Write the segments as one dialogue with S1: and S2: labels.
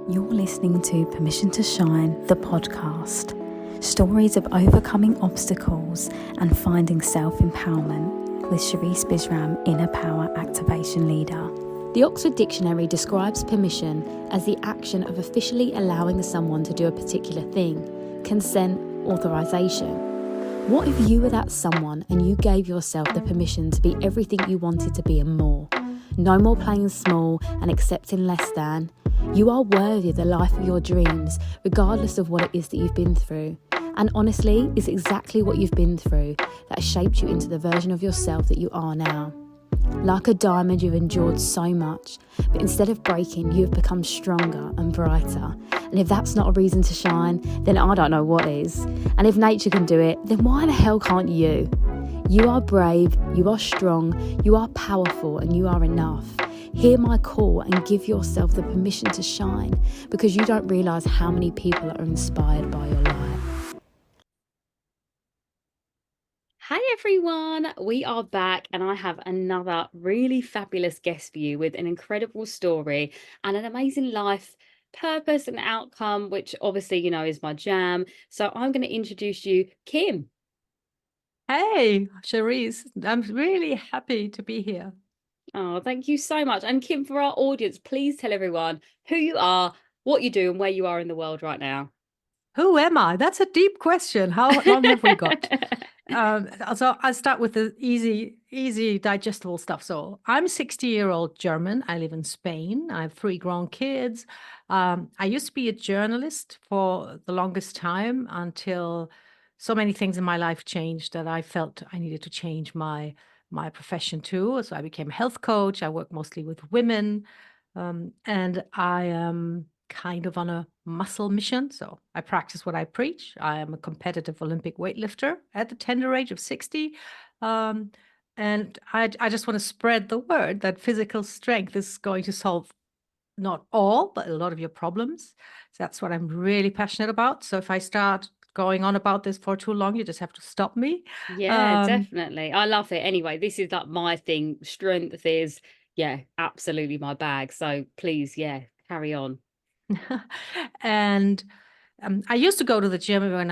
S1: You're listening to Permission to Shine, the podcast. Stories of overcoming obstacles and finding self-empowerment with Sharice Bisram, Inner Power Activation Leader. The Oxford Dictionary describes permission as the action of officially allowing someone to do a particular thing, consent, authorization. What if you were that someone and you gave yourself the permission to be everything you wanted to be and more? No more playing small and accepting less than. You are worthy of the life of your dreams, regardless of what it is that you've been through. And honestly, it's exactly what you've been through that has shaped you into the version of yourself that you are now. Like a diamond, you've endured so much, but instead of breaking, you have become stronger and brighter. And if that's not a reason to shine, then I don't know what is. And if nature can do it, then why the hell can't you? You are brave, you are strong, you are powerful, and you are enough. Hear my call and give yourself the permission to shine, because you don't realise how many people are inspired by your light. Hi everyone, we are back and I have another really fabulous guest for you with an incredible story and an amazing life purpose and outcome, which obviously, is my jam. So I'm going to introduce you, Kim.
S2: Hey, Sharice, I'm really happy to be here.
S1: Oh, thank you so much. And Kim, for our audience, please tell everyone who you are, what you do, and where you are in the world right now.
S2: Who am I? That's a deep question. How long have we got? So I'll start with the easy digestible stuff. So I'm 60-year-old German. I live in Spain. I have 3 grown kids. I used to be a journalist for the longest time until so many things in my life changed that I felt I needed to change my profession too. So I became a health coach. I work mostly with women, and I am kind of on a muscle mission. So I practice what I preach. I am a competitive Olympic weightlifter at the tender age of 60. Um, and I just want to spread the word that physical strength is going to solve not all, but a lot of your problems. So that's what I'm really passionate about. So if I start going on about this for too long, you just have to stop me.
S1: Yeah,
S2: Um,
S1: definitely. I love it. Anyway, this is like my thing. Strength is, yeah, absolutely my bag. So please, yeah, carry on.
S2: and I used to go to the gym when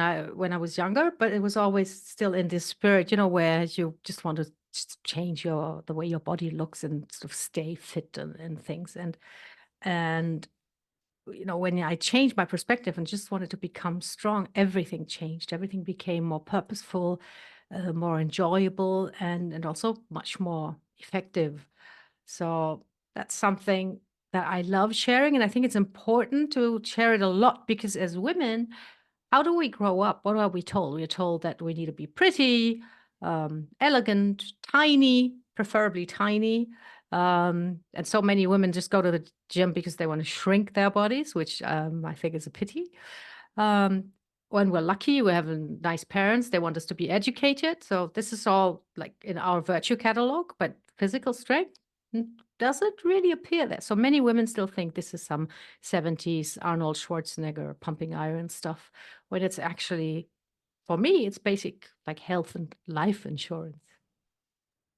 S2: I was younger, but it was always still in this spirit, where you just want to just change the way your body looks and sort of stay fit and things. And when I changed my perspective and just wanted to become strong, everything changed. Everything became more purposeful, more enjoyable, and also much more effective. So that's something that I love sharing. And I think it's important to share it a lot because as women, how do we grow up? What are we told? We're told that we need to be pretty, elegant, tiny, preferably tiny. And so many women just go to the gym because they want to shrink their bodies, which I think is a pity. When we're lucky, we have nice parents. They want us to be educated. So this is all like in our virtue catalog, but physical strength doesn't really appear there. So many women still think this is some 70s Arnold Schwarzenegger pumping iron stuff, when it's actually, for me, it's basic like health and life insurance.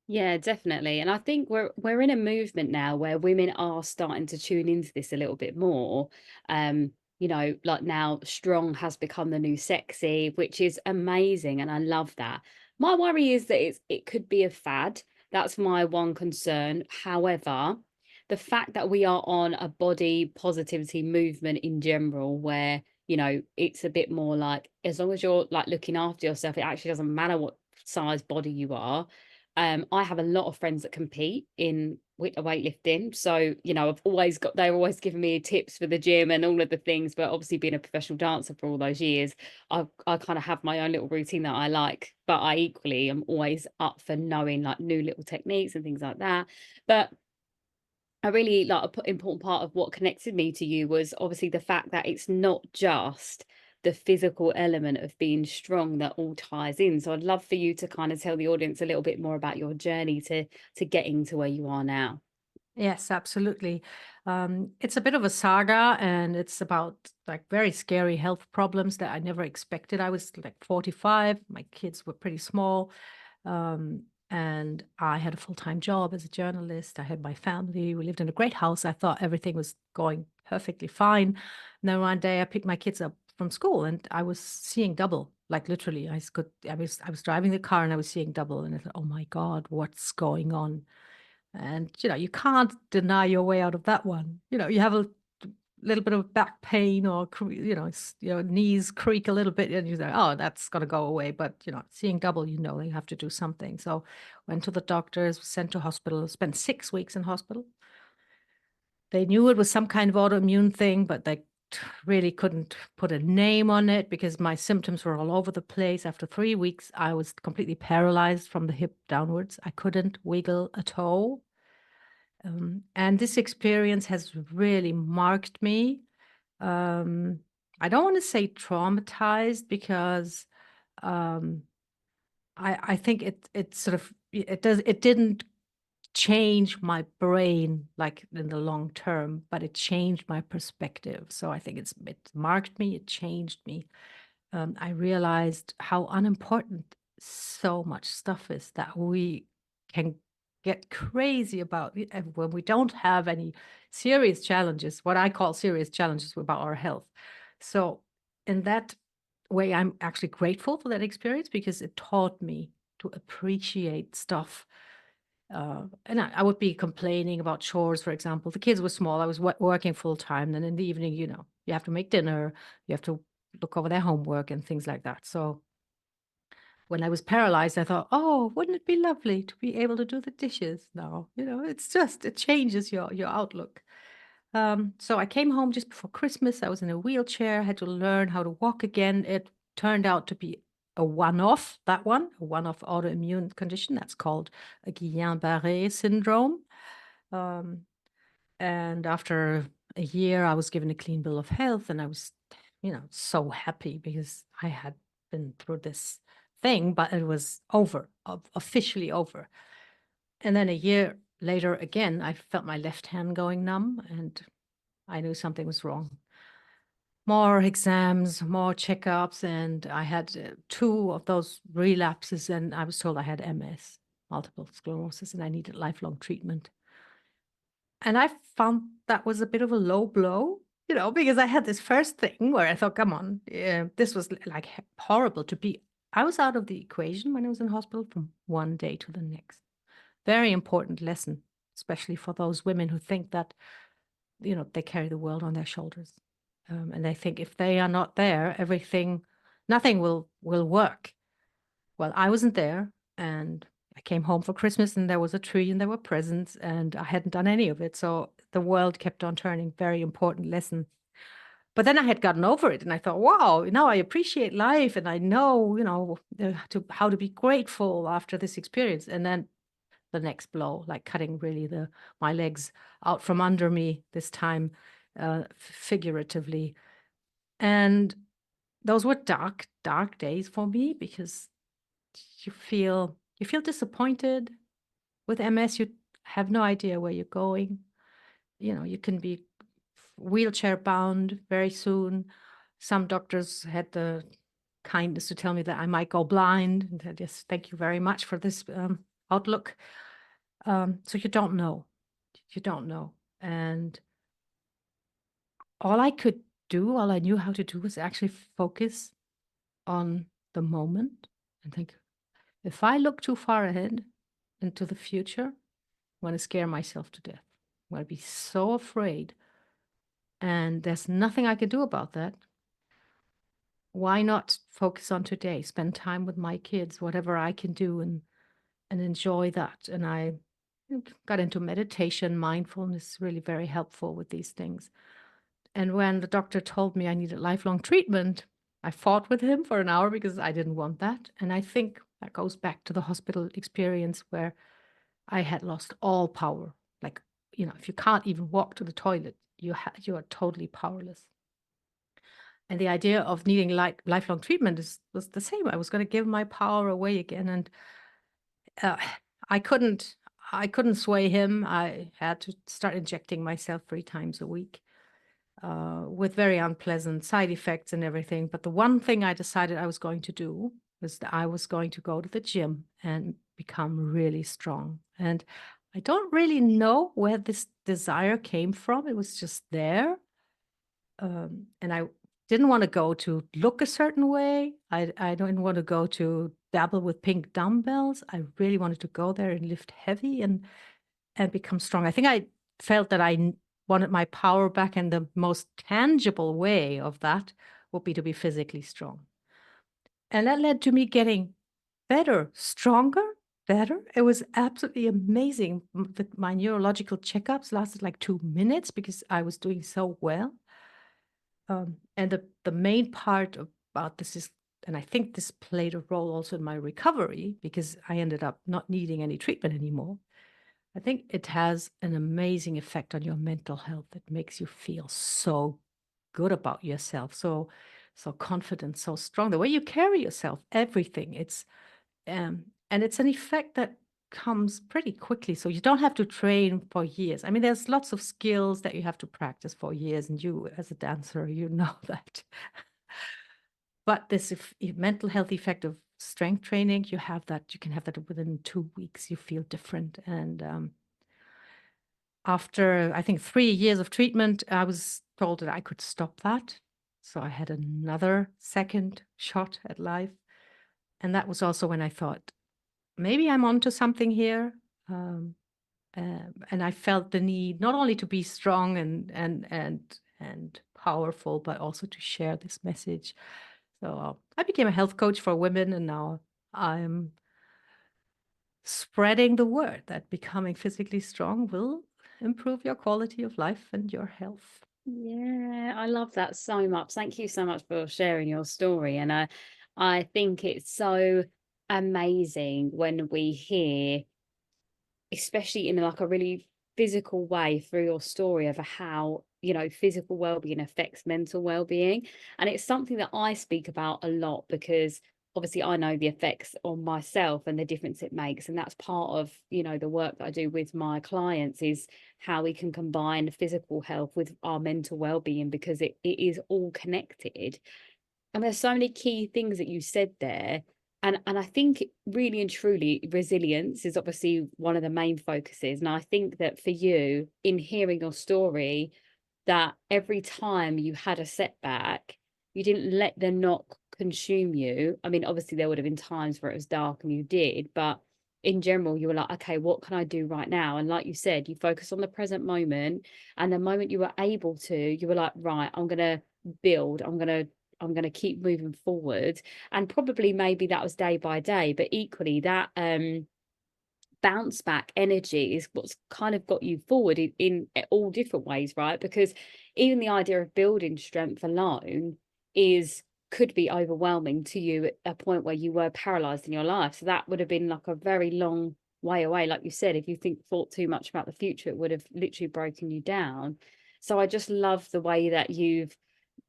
S1: Yeah, definitely. And I think we're in a movement now where women are starting to tune into this a little bit more. Like now strong has become the new sexy, which is amazing and I love that. My worry is that it could be a fad. That's my one concern. However, the fact that we are on a body positivity movement in general where, it's a bit more like as long as you're like looking after yourself, it actually doesn't matter what size body you are. I have a lot of friends that compete in weightlifting. So, they're always giving me tips for the gym and all of the things. But obviously, being a professional dancer for all those years, I kind of have my own little routine that I like. But I equally am always up for knowing like new little techniques and things like that. But I really like important part of what connected me to you was obviously the fact that it's not just the physical element of being strong that all ties in. So I'd love for you to kind of tell the audience a little bit more about your journey to getting to where you are now.
S2: Yes, absolutely. It's a bit of a saga, and it's about like very scary health problems that I never expected. I was like 45, my kids were pretty small, and I had a full-time job as a journalist. I had my family. We lived in a great house. I thought everything was going perfectly fine. And then one day I picked my kids up from school and I was seeing double, like literally. I was driving the car and I was seeing double, and I thought, oh my God, what's going on? And you can't deny your way out of that one. You have a little bit of back pain, or your knees creak a little bit, and you say, oh, that's got to go away. But seeing double, they have to do something. So went to the doctors, was sent to hospital, spent 6 weeks in hospital. They knew it was some kind of autoimmune thing, but they really couldn't put a name on it because my symptoms were all over the place. After 3 weeks, I was completely paralyzed from the hip downwards. I couldn't wiggle a toe. And this experience has really marked me. I don't want to say traumatized, because I think it sort of it didn't change my brain like in the long term, but it changed my perspective. So I think it marked me, it changed me. I realized how unimportant so much stuff is that we can get crazy about when we don't have any serious challenges, what I call serious challenges about our health. So in that way, I'm actually grateful for that experience because it taught me to appreciate stuff. And I would be complaining about chores, for example. The kids were small. I was working full time. Then in the evening, you have to make dinner, you have to look over their homework and things like that. So when I was paralyzed, I thought, oh, wouldn't it be lovely to be able to do the dishes now? It changes your outlook. So I came home just before Christmas. I was in a wheelchair, had to learn how to walk again. It turned out to be a one-off autoimmune condition. That's called a Guillain-Barré syndrome. And after a year, I was given a clean bill of health, and I was, so happy because I had been through this thing, but it was over, officially over. And then a year later, again, I felt my left hand going numb, and I knew something was wrong. More exams, more checkups, and I had 2 of those relapses, and I was told I had MS, multiple sclerosis, and I needed lifelong treatment. And I found that was a bit of a low blow, because I had this first thing where I thought, come on, this was like horrible to be. I was out of the equation when I was in hospital from one day to the next. Very important lesson, especially for those women who think that, they carry the world on their shoulders. And they think if they are not there, nothing will work. Well, I wasn't there, and I came home for Christmas, and there was a tree and there were presents, and I hadn't done any of it. So the world kept on turning. Very important lesson. But then I had gotten over it, and I thought, wow, now I appreciate life, and I know, how to be grateful after this experience. And then the next blow, like cutting really my legs out from under me this time, figuratively. And those were dark, dark days for me because you feel disappointed. With MS, you have no idea where you're going. You can be wheelchair bound very soon. Some doctors had the kindness to tell me that I might go blind. And said, yes, thank you very much for this outlook. So you don't know. You don't know. And all I knew how to do was actually focus on the moment and think, if I look too far ahead into the future, I'm going to scare myself to death. I'm going to be so afraid. And there's nothing I can do about that. Why not focus on today? Spend time with my kids, whatever I can do, and enjoy that. And I got into meditation, mindfulness, really very helpful with these things. And when the doctor told me I needed lifelong treatment, I fought with him for an hour because I didn't want that. And I think that goes back to the hospital experience where I had lost all power. Like, if you can't even walk to the toilet, you are totally powerless. And the idea of needing lifelong treatment was the same. I was going to give my power away again, and I couldn't sway him. I had to start injecting myself 3 times a week, with very unpleasant side effects and everything. But the one thing I decided I was going to do was that I was going to go to the gym and become really strong. And I don't really know where this desire came from. It was just there. And I didn't want to go to look a certain way. I didn't want to go to dabble with pink dumbbells. I really wanted to go there and lift heavy and become strong. I think I felt that wanted my power back, and the most tangible way of that would be to be physically strong. And that led to me getting better, stronger, better. It was absolutely amazing. My neurological checkups lasted like 2 minutes because I was doing so well. And the main part about this is, and I think this played a role also in my recovery because I ended up not needing any treatment anymore. I think it has an amazing effect on your mental health. It makes you feel so good about yourself, so confident, so strong. The way you carry yourself, everything. And it's an effect that comes pretty quickly. So you don't have to train for years. I mean, there's lots of skills that you have to practice for years, and you, as a dancer, you know that. But this mental health effect of strength training, you can have that within 2 weeks. You feel different. And after, I think, 3 years of treatment, I was told that I could stop that. So I had another second shot at life. And that was also when I thought, maybe I'm onto something here. And I felt the need not only to be strong and powerful, but also to share this message. So I became a health coach for women, and now I'm spreading the word that becoming physically strong will improve your quality of life and your health.
S3: Yeah, I love that so much. Thank you so much for sharing your story. And I think it's so amazing when we hear, especially in like a really physical way through your story of how, you know, physical well-being affects mental well-being. And it's something that I speak about a lot because obviously I know the effects on myself and the difference it makes. And that's part of, you know, the work that I do with my clients is how we can combine physical health with our mental well-being, because it is all connected. And there's so many key things that you said there. And I think really and truly resilience is obviously one of the main focuses. And I think that for you, in hearing your story, that every time you had a setback, you didn't let the knock consume you. I mean, obviously there would have been times where it was dark and you did, but in general, you were like, okay, what can I do right now? And like you said, you focus on the present moment. And the moment you were able to, you were like, right, I'm gonna build, I'm gonna keep moving forward. And probably maybe that was day by day, but equally that bounce back energy is what's kind of got you forward in all different ways, right? Because even the idea of building strength alone could be overwhelming to you at a point where you were paralyzed in your life. So that would have been like a very long way away. Like you said, if you thought too much about the future, it would have literally broken you down. So I just love the way that you've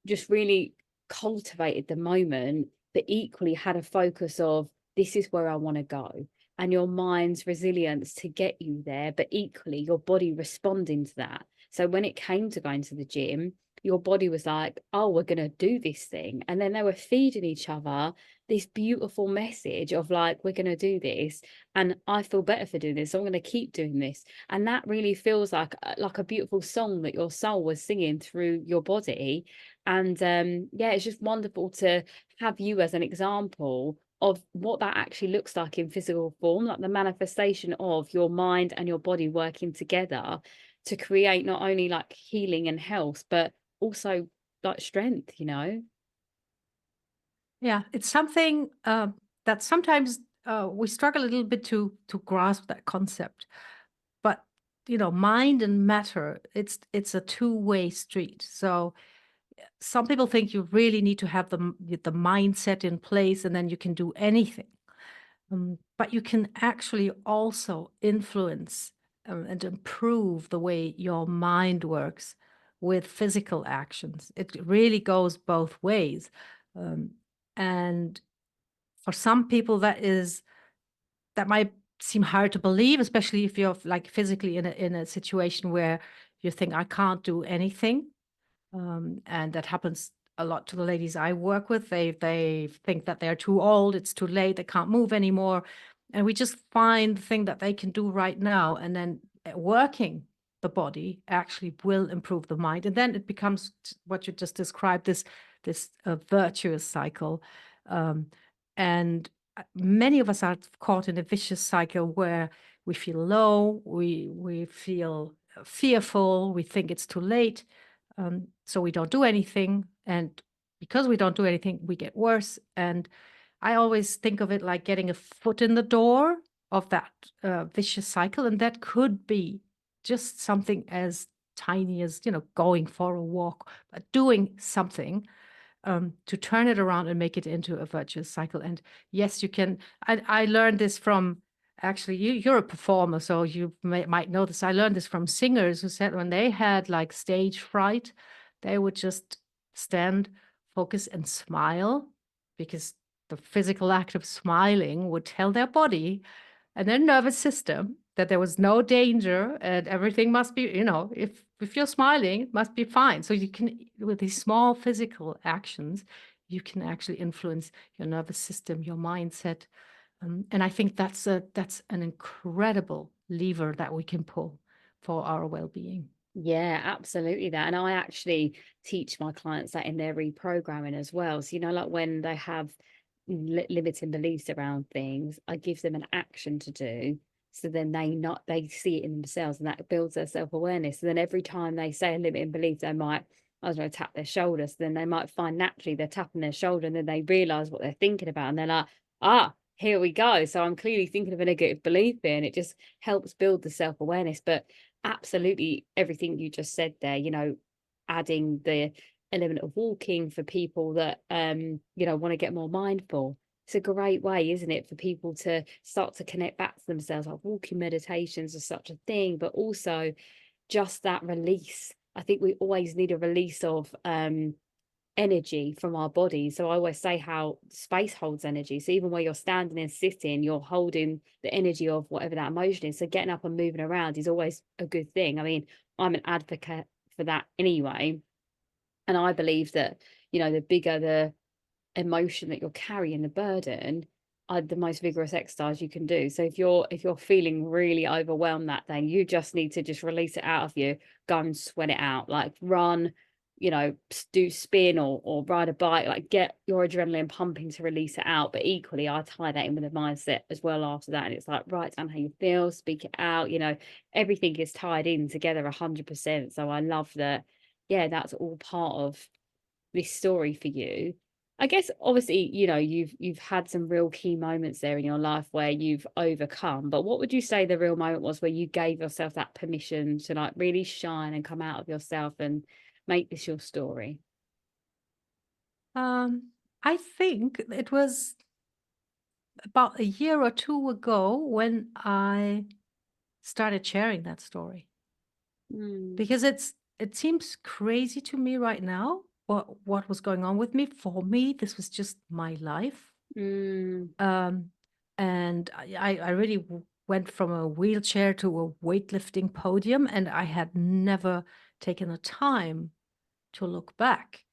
S3: just really cultivated the moment, but equally had a focus of, this is where I want to go. And your mind's resilience to get you there, but equally your body responding to that. So when it came to going to the gym, your body was like, oh, we're going to do this thing. And then they were feeding each other this beautiful message of like, we're going to do this. And I feel better for doing this. So I'm going to keep doing this. And that really feels like a beautiful song that your soul was singing through your body. And yeah, it's just wonderful to have you as an example of what that actually looks like in physical form, like the manifestation of your mind and your body working together to create not only like healing and health, but also like strength, you know?
S2: Yeah, it's something that sometimes we struggle a little bit to grasp that concept. But mind and matter, it's a two-way street. So some people think you really need to have the mindset in place, and then you can do anything. But you can actually also influence and improve the way your mind works with physical actions. It really goes both ways. Um, and for some people, that might seem hard to believe, especially if you're like physically in a situation where you think, I can't do anything. And that happens a lot to the ladies I work with. They think that they're too old, it's too late, they can't move anymore. And we just find the thing that they can do right now and then working the body actually will improve the mind. And then it becomes what you just described, this virtuous cycle. And many of us are caught in a vicious cycle where we feel low, we feel fearful, we think it's too late, so we don't do anything. And because we don't do anything, we get worse. And I always think of it like getting a foot in the door of that vicious cycle. And that could be just something as tiny as, going for a walk, but doing something to turn it around and make it into a virtuous cycle. And yes, you can. I learned this from, actually, you're a performer, so you might know this. I learned this from singers who said when they had like stage fright, they would just stand, focus, and smile, because the physical act of smiling would tell their body and their nervous system that there was no danger and everything must be, if you're smiling, it must be fine. So you can, with these small physical actions, you can actually influence your nervous system, your mindset. And I think that's an incredible lever that we can pull for our well-being.
S3: Yeah, absolutely that. And I actually teach my clients that in their reprogramming as well. So, like when they have limiting beliefs around things, I give them an action to do. So then they see it in themselves, and that builds their self-awareness. So then every time they say a limiting belief, they might, I don't know, tap their shoulder. So then they might find naturally they're tapping their shoulder, and then they realize what they're thinking about. And they're like, here we go. So I'm clearly thinking of a negative belief here, and it just helps build the self-awareness. But absolutely everything you just said there, adding the element of walking for people that want to get more mindful. It's a great way, isn't it, for people to start to connect back to themselves. Like walking meditations are such a thing, but also just that release. I think we always need a release of energy from our body. So I always say how space holds energy. So even where you're standing and sitting, you're holding the energy of whatever that emotion is. So getting up and moving around is always a good thing. I mean, I'm an advocate for that anyway. And I believe that, the bigger the emotion that you're carrying, the burden, the most vigorous exercise you can do. So if you're feeling really overwhelmed that day, you just need to just release it out of you, go and sweat it out, like run, do spin or ride a bike, like get your adrenaline pumping to release it out. But equally, I tie that in with a mindset as well after that. And it's like, write down how you feel, speak it out, everything is tied in together 100%. So I love that. Yeah, that's all part of this story for you. I guess obviously, you've had some real key moments there in your life where you've overcome, but what would you say the real moment was where you gave yourself that permission to like really shine and come out of yourself and make this your story?
S2: I think it was about a year or two ago when I started sharing that story, because it seems crazy to me right now what was going on with me. For me, this was just my life. And I really went from a wheelchair to a weightlifting podium, and I had never taken the time to look back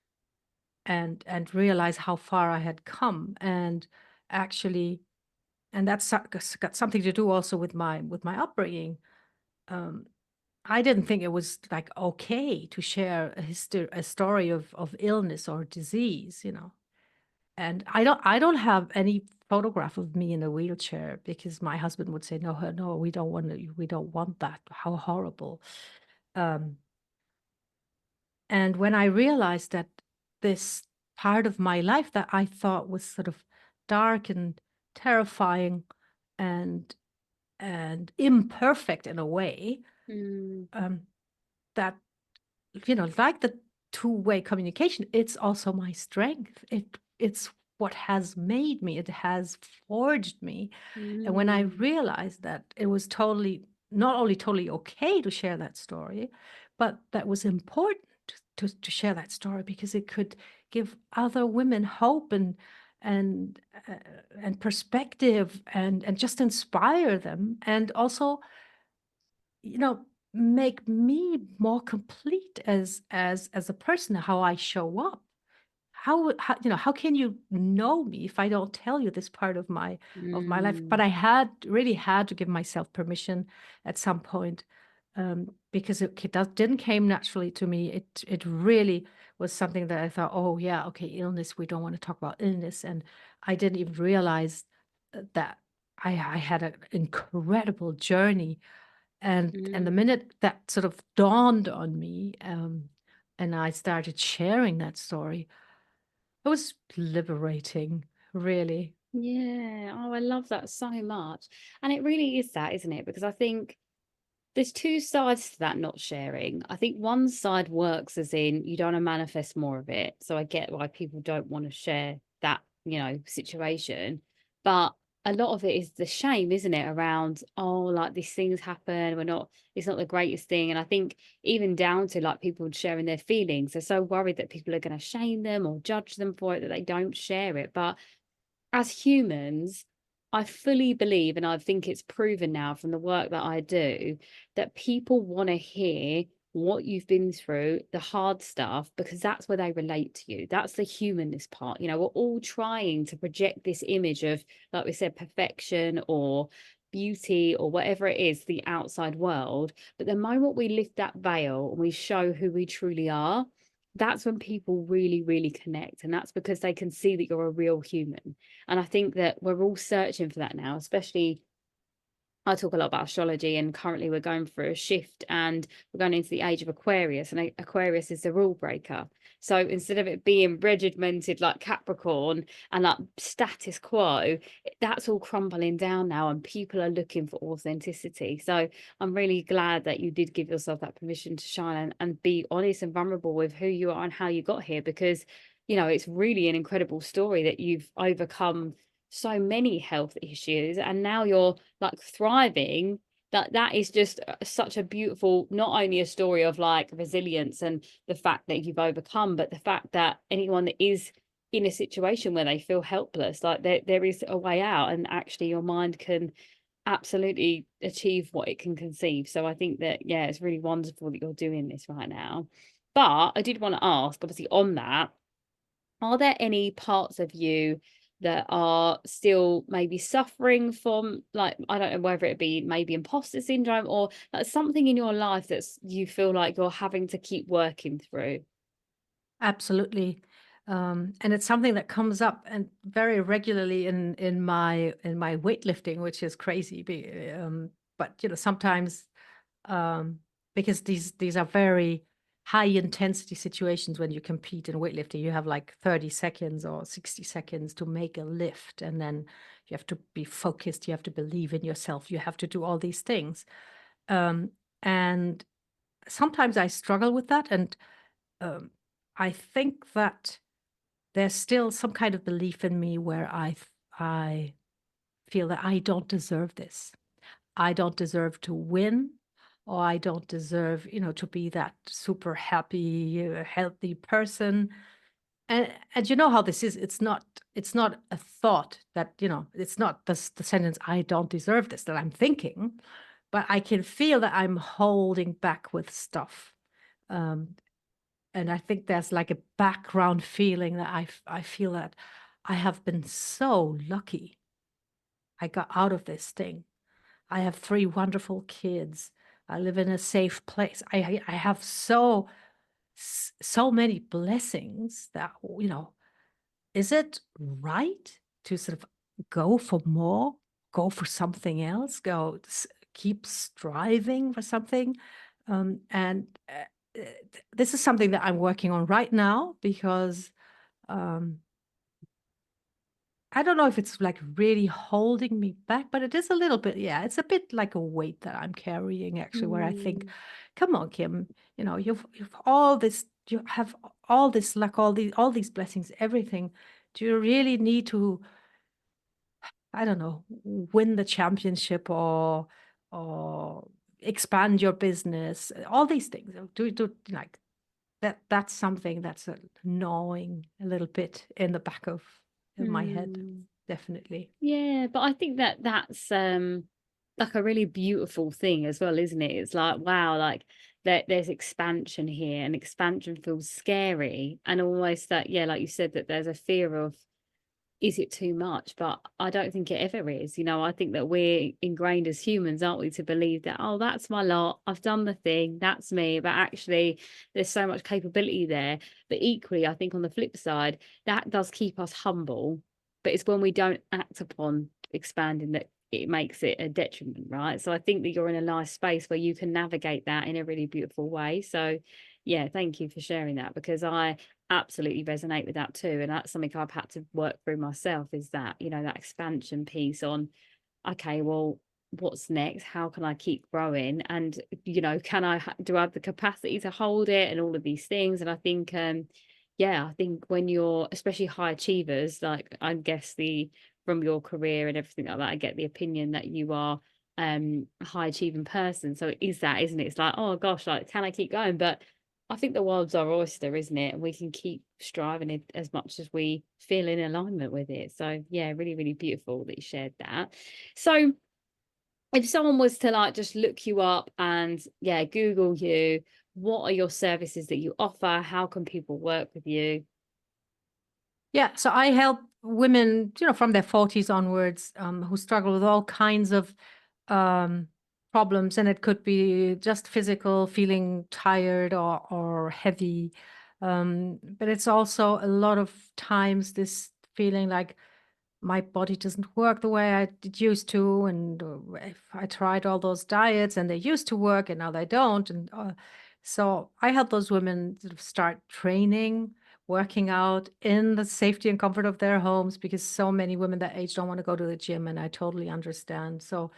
S2: and realize how far I had come. And actually, and that's got something to do also with my upbringing. I didn't think it was like okay to share a story of illness or disease, And I don't have any photograph of me in a wheelchair, because my husband would say, no, we don't want that. How horrible. And when I realized that this part of my life that I thought was sort of dark and terrifying and imperfect in a way, that, like the two-way communication, it's also my strength. It's what has made me. It has forged me. And when I realized that it was not only totally okay to share that story, but that was important to share that story, because it could give other women hope and perspective and just inspire them, and also, make me more complete as a person, how I show up. How can you know me if I don't tell you this part of my life? But I really had to give myself permission at some point because didn't came naturally to me. It really was something that I thought, oh yeah, okay, illness. We don't want to talk about illness, and I didn't even realize that I had an incredible journey, and the minute that sort of dawned on me, and I started sharing that story, it was liberating, really.
S3: Yeah. Oh, I love that so much. And it really is that, isn't it? Because I think there's two sides to that not sharing. I think one side works as in you don't want to manifest more of it. So I get why people don't want to share that, situation. But a lot of it is the shame, isn't it? Around, oh, like these things happen. It's not the greatest thing. And I think even down to like people sharing their feelings, they're so worried that people are going to shame them or judge them for it that they don't share it. But as humans, I fully believe, and I think it's proven now from the work that I do, that people want to hear what you've been through, the hard stuff, because that's where they relate to you. That's the humanness part. We're all trying to project this image of, like we said, perfection or beauty or whatever it is, the outside world. But the moment we lift that veil and we show who we truly are, that's when people really, really connect. And that's because they can see that you're a real human. And I think that we're all searching for that now, especially I talk a lot about astrology, and currently we're going through a shift and we're going into the age of Aquarius, and Aquarius is the rule breaker. So instead of it being regimented like Capricorn and like status quo, that's all crumbling down now, and people are looking for authenticity. So I'm really glad that you did give yourself that permission to shine and be honest and vulnerable with who you are and how you got here, because it's really an incredible story that you've overcome so many health issues and now you're like thriving. That is just such a beautiful, not only a story of like resilience and the fact that you've overcome, but the fact that anyone that is in a situation where they feel helpless, like there is a way out, and actually your mind can absolutely achieve what it can conceive. So I think that, yeah, it's really wonderful that you're doing this right now. But I did want to ask, obviously on that, are there any parts of you that are still maybe suffering from, like, I don't know, whether it be maybe imposter syndrome or like something in your life that's you feel like you're having to keep working through?
S2: Absolutely. And it's something that comes up and very regularly in my weightlifting, which is crazy. But sometimes, um, because these are very high intensity situations when you compete in weightlifting, you have like 30 seconds or 60 seconds to make a lift, and then you have to be focused, you have to believe in yourself, you have to do all these things. And sometimes I struggle with that, and um, I think that there's still some kind of belief in me where I feel that I don't deserve this. I don't deserve to win, or I don't deserve, to be that super happy, healthy person. And you know how this is. It's not a thought that, it's not the sentence "I don't deserve this" that I'm thinking, but I can feel that I'm holding back with stuff. Um, and I think there's like a background feeling that I feel that I have been so lucky. I got out of this thing. I have 3 wonderful kids. I live in a safe place. I have so many blessings that, is it right to sort of go for more, go for something else, keep striving for something? And this is something that I'm working on right now, because um, I don't know if it's like really holding me back, but it is a little bit. Yeah, it's a bit like a weight that I'm carrying, actually, where I think,
S3: Mm,
S2: come on, Kim, you've all this, you have all this luck, all these blessings, everything. Do you really need to, I don't know, win the championship, or expand your business, all these things? Do like that's something that's gnawing a little bit in the back of my head,
S3: mm.
S2: definitely.
S3: Yeah, but I think that that's like a really beautiful thing as well, isn't it? It's like, wow, like there's expansion here, and expansion feels scary, and almost that, yeah, like you said, that there's a fear of is it too much? But I don't think it ever is. You know, I think that we're ingrained as humans, aren't we, to believe that, oh, that's my lot, I've done the thing, that's me. But actually, there's so much capability there. But equally, I think on the flip side, that does keep us humble. But it's when we don't act upon expanding that it makes it a detriment, right? So I think that you're in a nice space where you can navigate that in a really beautiful way. So yeah, thank you for sharing that, because I absolutely resonate with that too. And that's something I've had to work through myself, is that, you know, that expansion piece on, okay, well, what's next? How can I keep growing? And, you know, do I have the capacity to hold it, and all of these things? And I think, yeah, I think when you're, especially high achievers, like I guess from your career and everything like that, I get the opinion that you are a high achieving person. So it is that, isn't it? It's like, oh gosh, like, can I keep going? But I think the world's our oyster, isn't it? And we can keep striving it as much as we feel in alignment with it. So yeah, really, really beautiful that you shared that. So if someone was to like just look you up and yeah, Google you, what are your services that you offer? How can people work with you?
S2: Yeah, so I help women, you know, from their 40s onwards, who struggle with all kinds of problems, and it could be just physical, feeling tired or heavy, but it's also a lot of times this feeling like my body doesn't work the way it used to, and if I tried all those diets and they used to work and now they don't, and so I help those women sort of start training, working out in the safety and comfort of their homes, because so many women that age don't want to go to the gym, and I totally understand. So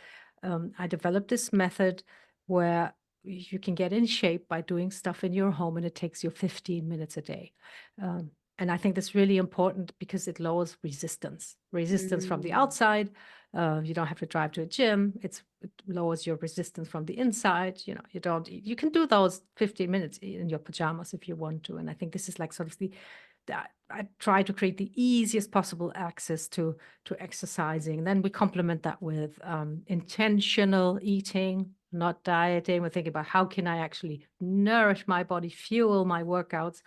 S2: I developed this method where you can get in shape by doing stuff in your home, and it takes you 15 minutes a day. And I think that's really important because it lowers resistance from the outside. You don't have to drive to a gym. It lowers your resistance from the inside. You know, you can do those 15 minutes in your pajamas if you want to. And I think this is like sort of I try to create the easiest possible access to exercising. Then we complement that with intentional eating, not dieting. We're thinking about how can I actually nourish my body, fuel my workouts,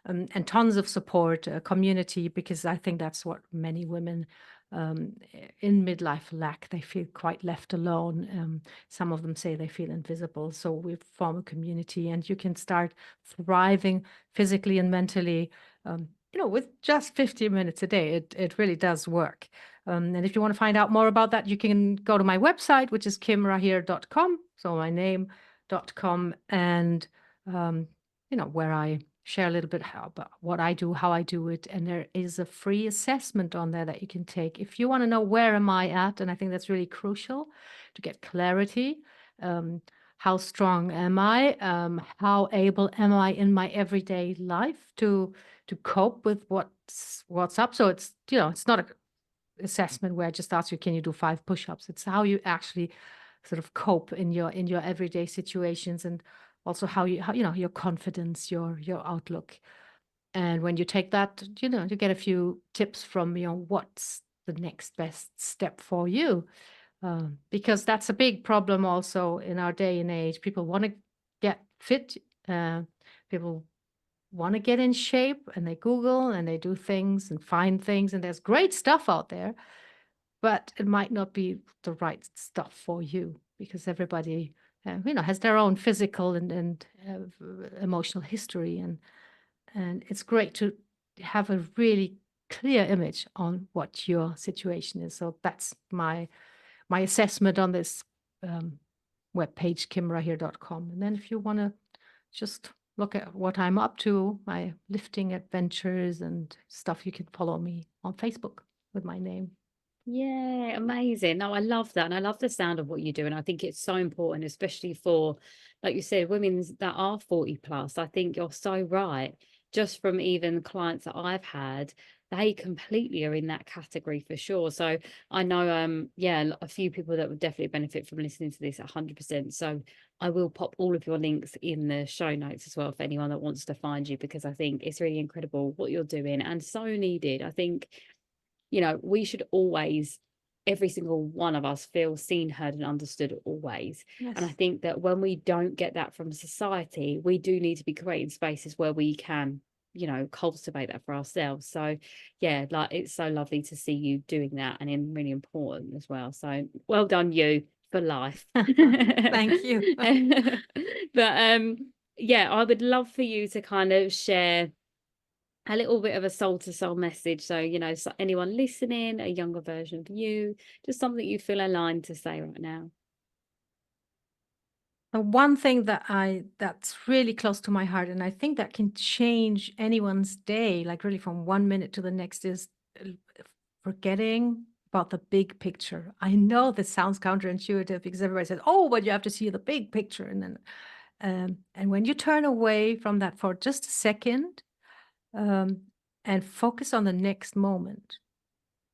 S2: and tons of support, community, because I think that's what many women in midlife lack. They feel quite left alone. Some of them say they feel invisible. So we form a community, and you can start thriving physically and mentally, you know, with just 15 minutes a day. It really does work. And if you want to find out more about that, you can go to my website, which is kimrahir.com. So my name.com, and, you know, where I share a little bit about what I do, how I do it. And there is a free assessment on there that you can take if you want to know where am I at. And I think that's really crucial to get clarity. How strong am I? How able am I in my everyday life to cope with what's up? So it's, you know, it's not a assessment where I just ask you, can you do 5 push-ups? It's how you actually sort of cope in your everyday situations, and also how you know, your confidence, your outlook. And when you take that, you know, you get a few tips from, you know, what's the next best step for you. Because that's a big problem also in our day and age. People want to get fit. People want to get in shape, and they Google and they do things and find things, and there's great stuff out there, but it might not be the right stuff for you, because everybody, you know, has their own physical and emotional history, and it's great to have a really clear image on what your situation is. So that's my assessment on this webpage, kimrahir.com. And then if you want to just look at what I'm up to, my lifting adventures and stuff, you can follow me on Facebook with my name.
S3: Yeah, amazing. No, I love that. And I love the sound of what you do. And I think it's so important, especially for, like you said, women that are 40 plus. I think you're so right. Just from even clients that I've had, they completely are in that category for sure. So I know, yeah, a few people that would definitely benefit from listening to this 100%. So I will pop all of your links in the show notes as well for anyone that wants to find you, because I think it's really incredible what you're doing and so needed. I think, you know, we should always, every single one of us, feel seen, heard, and understood always.
S2: Yes.
S3: And I think that when we don't get that from society, we do need to be creating spaces where we can cultivate that for ourselves. So yeah, like, it's so lovely to see you doing that, and really important as well. So well done you for life.
S2: Thank you.
S3: But yeah, I would love for you to kind of share a little bit of a soul to soul message. So, so anyone listening, a younger version of you, just something you feel aligned to say right now.
S2: The one thing that's really close to my heart, and I think that can change anyone's day, like really from 1 minute to the next, is forgetting about the big picture. I know this sounds counterintuitive because everybody says, "Oh, but you have to see the big picture." And then, and when you turn away from that for just a second, and focus on the next moment.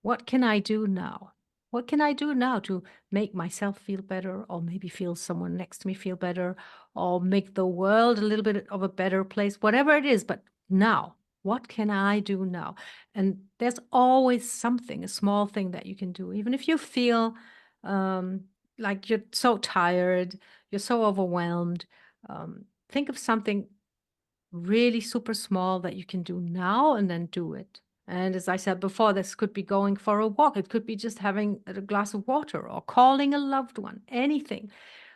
S2: What can I do now? What can I do now to make myself feel better, or maybe feel someone next to me feel better, or make the world a little bit of a better place, whatever it is. But now, what can I do now? And there's always something, a small thing that you can do. Even if you feel like you're so tired, you're so overwhelmed, think of something really super small that you can do now, and then do it. And as I said before, this could be going for a walk. It could be just having a glass of water or calling a loved one, anything.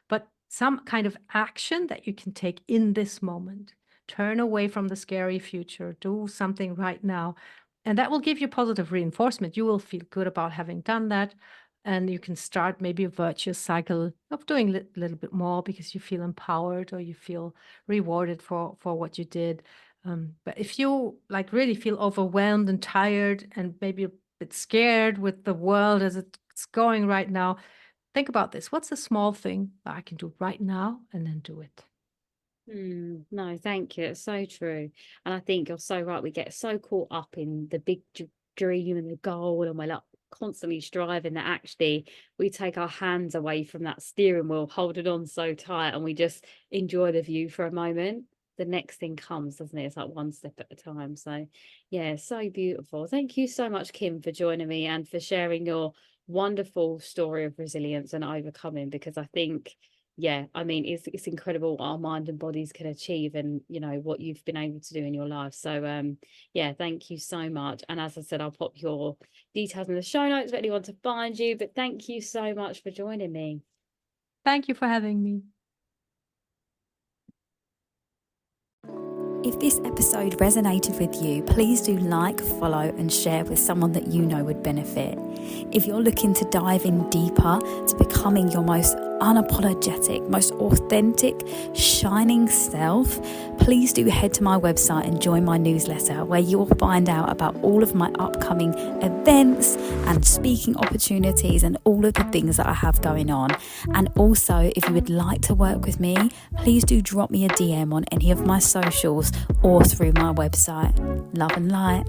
S2: But some kind of action that you can take in this moment. Turn away from the scary future. Do something right now. And that will give you positive reinforcement. You will feel good about having done that. And you can start maybe a virtuous cycle of doing a little bit more because you feel empowered, or you feel rewarded for what you did. But if you like really feel overwhelmed and tired and maybe a bit scared with the world as it's going right now, think about this. What's a small thing that I can do right now, and then do it?
S3: No, thank you. It's so true. And I think you're so right. We get so caught up in the big dream and the goal, and we're like constantly striving, that actually we take our hands away from that steering wheel, holding on so tight, and we just enjoy the view for a moment. The next thing comes, doesn't it? It's like one step at a time. So yeah, so beautiful. Thank you so much, Kim, for joining me and for sharing your wonderful story of resilience and overcoming, because I think, yeah, I mean, it's incredible what our mind and bodies can achieve, and what you've been able to do in your life. So yeah, thank you so much. And as I said, I'll pop your details in the show notes for anyone to find you. But thank you so much for joining me.
S2: Thank you for having me.
S1: If this episode resonated with you, please do like, follow, and share with someone that you know would benefit. If you're looking to dive in deeper to becoming your most unapologetic, most authentic, shining self, please do head to my website and join my newsletter, where you'll find out about all of my upcoming events and speaking opportunities and all of the things that I have going on. And also, if you would like to work with me, please do drop me a DM on any of my socials or through my website. Love and light.